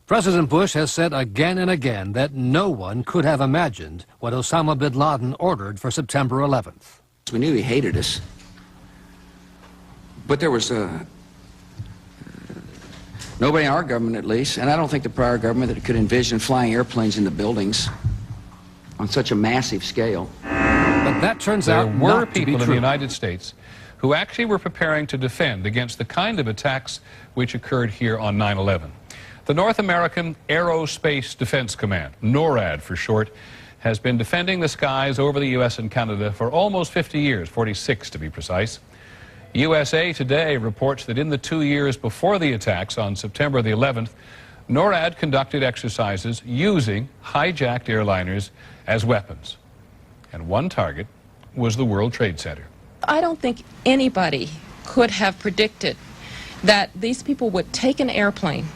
President Bush has said again and again that no one could have imagined what Osama bin Laden ordered for September 11th. We knew he hated us, but there was nobody in our government, at least, and I don't think the prior government, that could envision flying airplanes into buildings on such a massive scale. But that turns out there were not to be people in true. the United States who actually were preparing to defend against the kind of attacks which occurred here on 9/11. The North American Aerospace Defense Command, NORAD for short, has been defending the skies over the U.S. and Canada for almost 50 years, 46 to be precise. USA Today reports that in the 2 years before the attacks on September the 11th, NORAD conducted exercises using hijacked airliners as weapons. And one target was the World Trade Center. I don't think anybody could have predicted that these people would take an airplane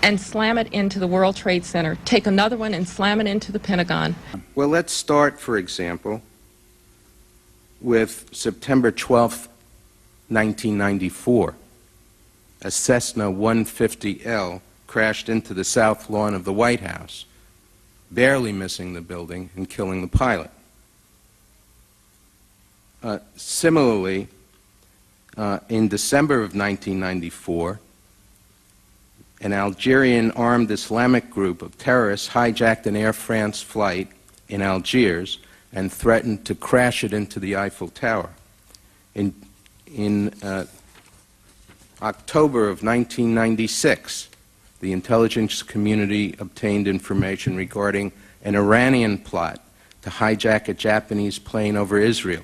and slam it into the World Trade Center, take another one and slam it into the Pentagon. Well, let's start, for example, with September 12th, 1994. A Cessna 150L crashed into the south lawn of the White House, barely missing the building and killing the pilot. Similarly, in December of 1994, an Algerian armed Islamic group of terrorists hijacked an Air France flight in Algiers and threatened to crash it into the Eiffel Tower. In October of 1996, the intelligence community obtained information regarding an Iranian plot to hijack a Japanese plane over Israel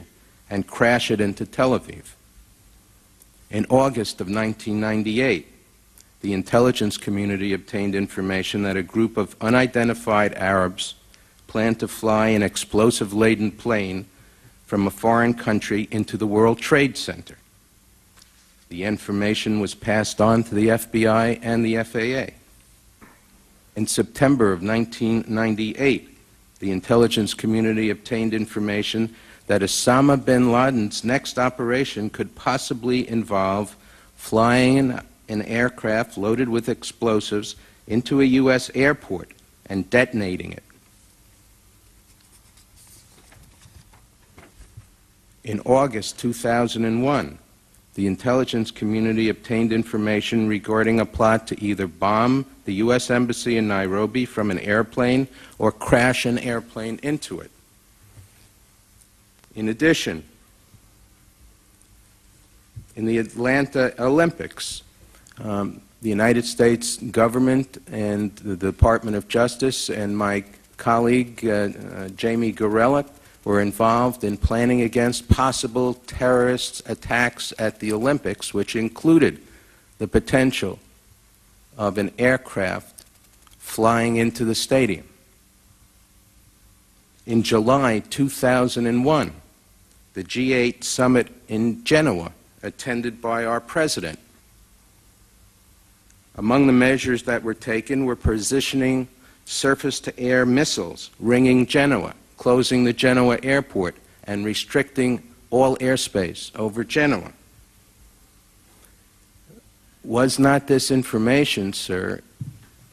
and crash it into Tel Aviv. In August of 1998, the intelligence community obtained information that a group of unidentified Arabs planned to fly an explosive-laden plane from a foreign country into the World Trade Center. The information was passed on to the FBI and the FAA. In September of 1998, the intelligence community obtained information that Osama bin Laden's next operation could possibly involve flying an aircraft loaded with explosives into a U.S. airport and detonating it. In August 2001, the intelligence community obtained information regarding a plot to either bomb the U.S. Embassy in Nairobi from an airplane or crash an airplane into it. In addition, in the Atlanta Olympics, the United States government and the Department of Justice and my colleague Jamie Gorelick were involved in planning against possible terrorist attacks at the Olympics, which included the potential of an aircraft flying into the stadium. In July 2001, the G8 summit in Genoa, attended by our president. Among the measures that were taken were positioning surface-to-air missiles, ringing Genoa, closing the Genoa airport, and restricting all airspace over Genoa. Was not this information, sir,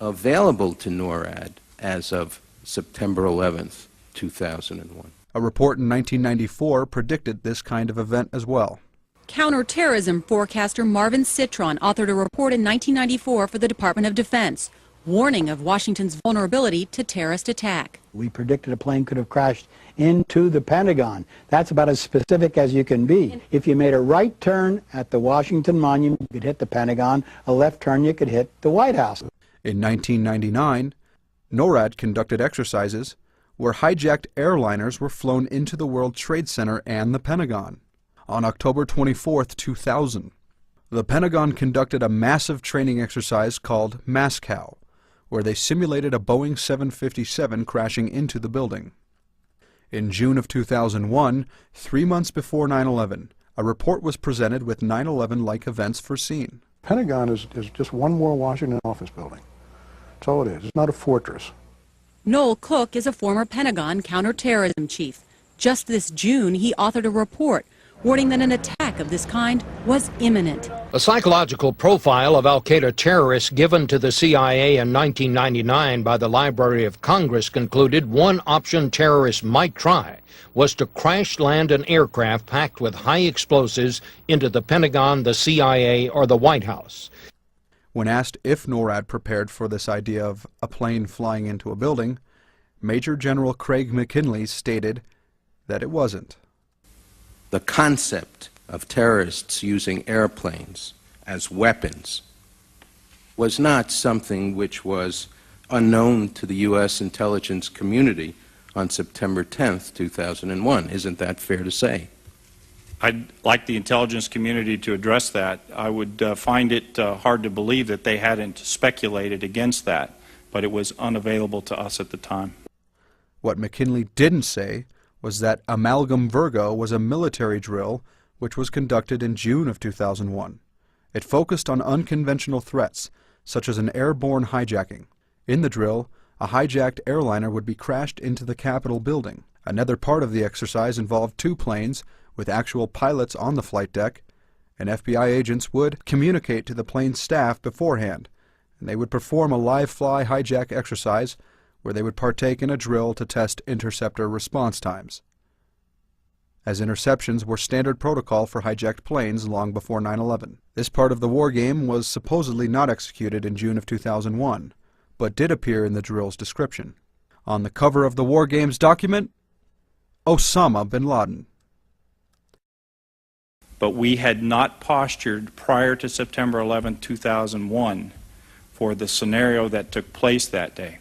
available to NORAD as of September 11th, 2001? A report in 1994 predicted this kind of event as well. Counterterrorism forecaster Marvin Citron authored a report in 1994 for the Department of Defense, warning of Washington's vulnerability to terrorist attack. We predicted a plane could have crashed into the Pentagon. That's about as specific as you can be. If you made a right turn at the Washington Monument, you could hit the Pentagon. A left turn, you could hit the White House. In 1999, NORAD conducted exercises where hijacked airliners were flown into the World Trade Center and the Pentagon. On October 24, 2000, the Pentagon conducted a massive training exercise called Moscow, where they simulated a Boeing 757 crashing into the building. In June of 2001, 3 months before 9/11, a report was presented with 9/11-like events foreseen. Pentagon is just one more Washington office building. That's all it is. It's not a fortress. Noel Cook is a former Pentagon counterterrorism chief. Just this June, he authored a report warning that an attack of this kind was imminent. A psychological profile of al-Qaeda terrorists given to the CIA in 1999 by the Library of Congress concluded one option terrorists might try was to crash land an aircraft packed with high explosives into the Pentagon, the CIA, or the White House. When asked if NORAD prepared for this idea of a plane flying into a building, Major General Craig McKinley stated that it wasn't. The concept of terrorists using airplanes as weapons was not something which was unknown to the U.S. intelligence community on September 10th, 2001. Isn't that fair to say? I'd like the intelligence community to address that. I would find it hard to believe that they hadn't speculated against that, but it was unavailable to us at the time. What McKinley didn't say was that Amalgam Virgo was a military drill which was conducted in June of 2001. It focused on unconventional threats, such as an airborne hijacking. In the drill, a hijacked airliner would be crashed into the Capitol building. Another part of the exercise involved two planes with actual pilots on the flight deck, and FBI agents would communicate to the plane's staff beforehand, and they would perform a live-fly hijack exercise where they would partake in a drill to test interceptor response times, as interceptions were standard protocol for hijacked planes long before 9/11. This part of the war game was supposedly not executed in June of 2001, but did appear in the drill's description. On the cover of the war games document, Osama bin Laden. But we had not postured prior to September 11, 2001 for the scenario that took place that day.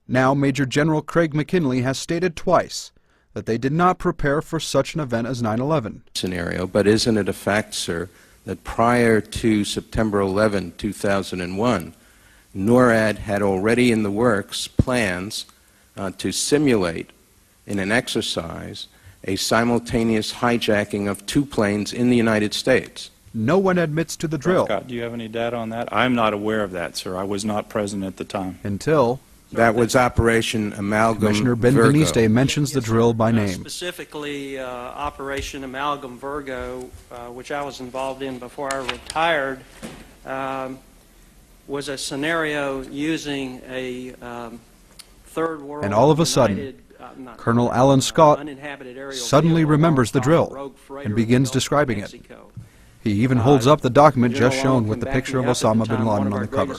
Now Major General Craig McKinley has stated twice that they did not prepare for such an event as 9/11. Scenario, but isn't it a fact, sir, that prior to September 11, 2001, NORAD had already in the works plans to simulate in an exercise a simultaneous hijacking of two planes in the United States? No one admits to the drill. Scott, do you have any data on that? I'm not aware of that, sir. I was not present at the time. Until that was Operation Amalgam Commissioner Ben Virgo. Veniste mentions the drill by name. Specifically, Operation Amalgam Virgo, which I was involved in before I retired, was a scenario using a third world. And all of a sudden, Colonel Alan Scott suddenly remembers the drill and begins describing it. He even holds up the document just shown with the picture of Osama bin Laden on the cover.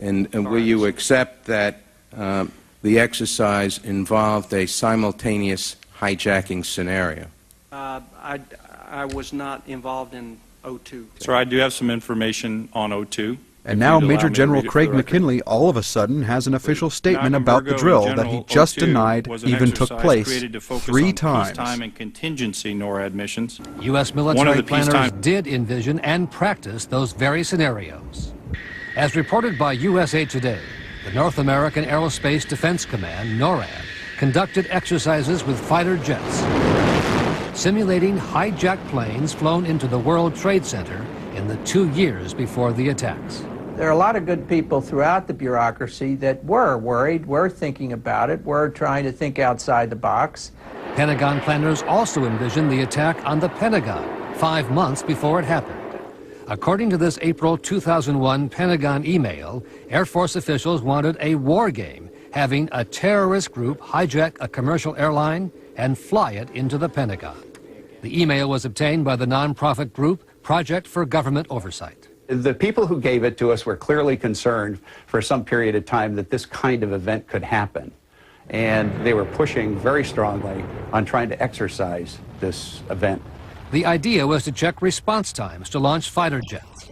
And will you accept that the exercise involved a simultaneous hijacking scenario? I was not involved in 02. Sir, I do have some information on 02. And now Major General Craig McKinley all of a sudden has an official statement about the drill that he just denied even took place 3 times. Peacetime and contingency NORAD missions. U.S. military planners did envision and practice those very scenarios. As reported by USA Today, the North American Aerospace Defense Command, NORAD, conducted exercises with fighter jets, simulating hijacked planes flown into the World Trade Center in the 2 years before the attacks. There are a lot of good people throughout the bureaucracy that were worried, were thinking about it, were trying to think outside the box. Pentagon planners also envisioned the attack on the Pentagon 5 months before it happened. According to this April 2001 Pentagon email, Air Force officials wanted a war game, having a terrorist group hijack a commercial airline and fly it into the Pentagon. The email was obtained by the nonprofit group Project for Government Oversight. The people who gave it to us were clearly concerned for some period of time that this kind of event could happen. And they were pushing very strongly on trying to exercise this event. The idea was to check response times to launch fighter jets.